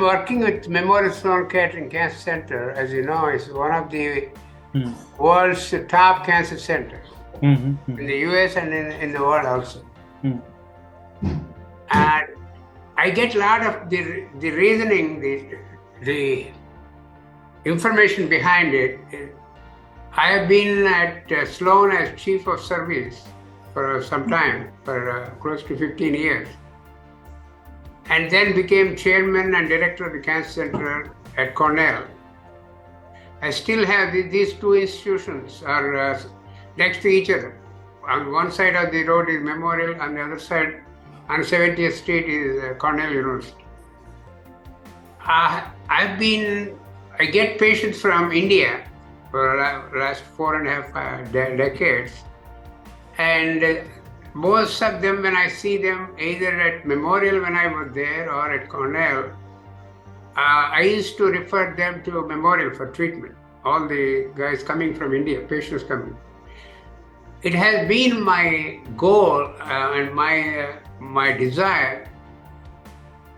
working with Memorial Sloan Kettering Cancer Center. As you know, it's one of the world's top cancer centers in the US and in the world also. And I get a lot of the reasoning, the information behind it. I have been at Sloan as Chief of Service for some time, for close to 15 years. And then became Chairman and Director of the Cancer Center at Cornell. I still have these two institutions are next to each other. On one side of the road is Memorial, on the other side, on 70th Street, is Cornell University. I get patients from India for the last 4.5 decades. And most of them, when I see them, either at Memorial when I was there or at Cornell, I used to refer them to Memorial for treatment. All the guys coming from India, patients coming. It has been my goal and my desire,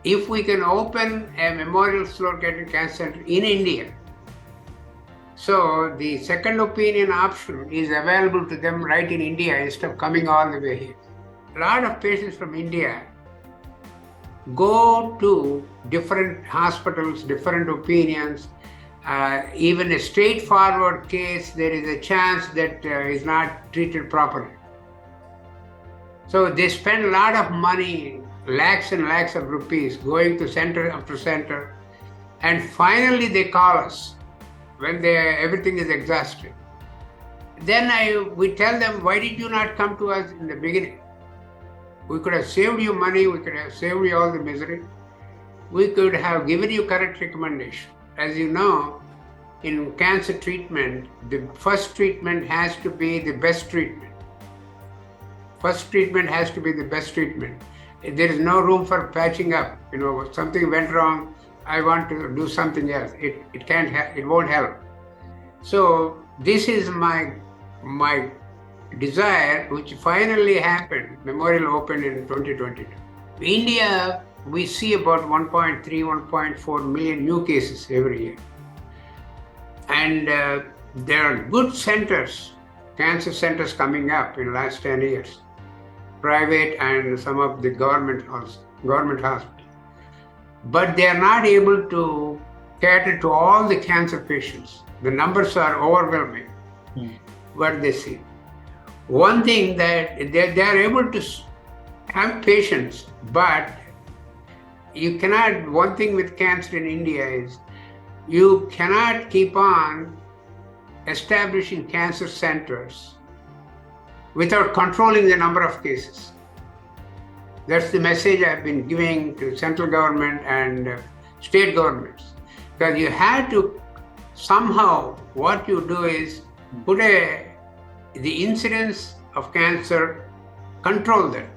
if we can open a Memorial Sloan Kettering Cancer Center in India, so the second opinion option is available to them right in India instead of coming all the way here. A lot of patients from India go to different hospitals, different opinions. Even a straightforward case, there is a chance that is not treated properly. So they spend a lot of money, lakhs and lakhs of rupees, going to center after center, and finally they call us when everything is exhausted. Then we tell them, why did you not come to us in the beginning? We could have saved you money, we could have saved you all the misery. We could have given you correct recommendation. As you know, in cancer treatment, the first treatment has to be the best treatment. First treatment has to be the best treatment. There is no room for patching up. Something went wrong, I want to do something else. It can't help, it won't help. So this is my desire, which finally happened. Memorial opened in 2022. India, we see about 1.3, 1.4 million new cases every year. And there are good centers, cancer centers coming up in the last 10 years, private and some of the government hospitals. But they are not able to cater to all the cancer patients. The numbers are overwhelming, what they see. One thing that they are able to have patients, but you cannot, one thing with cancer in India is, you cannot keep on establishing cancer centers without controlling the number of cases. That's the message I've been giving to central government and state governments. Because you have to somehow, what you do is put the incidence of cancer, control that.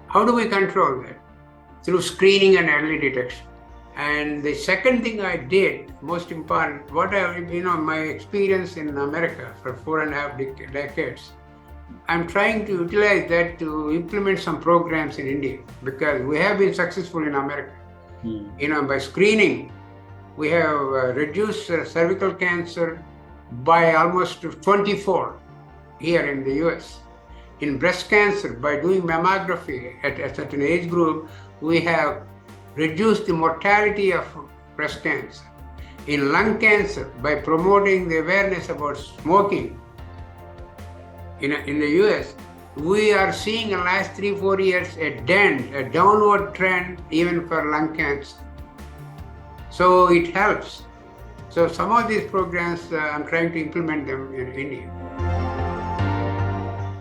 How do we control that? Through screening and early detection. And the second thing I did, most important, my experience in America for 4.5 decades, I'm trying to utilize that to implement some programs in India, because we have been successful in America. By screening, we have reduced cervical cancer by almost 24 here in the US. In breast cancer, by doing mammography at a certain age group, we have reduced the mortality of breast cancer. In lung cancer, by promoting the awareness about smoking in the US, we are seeing in the last 3-4 years a downward trend even for lung cancer. So it helps. So some of these programs, I'm trying to implement them in India.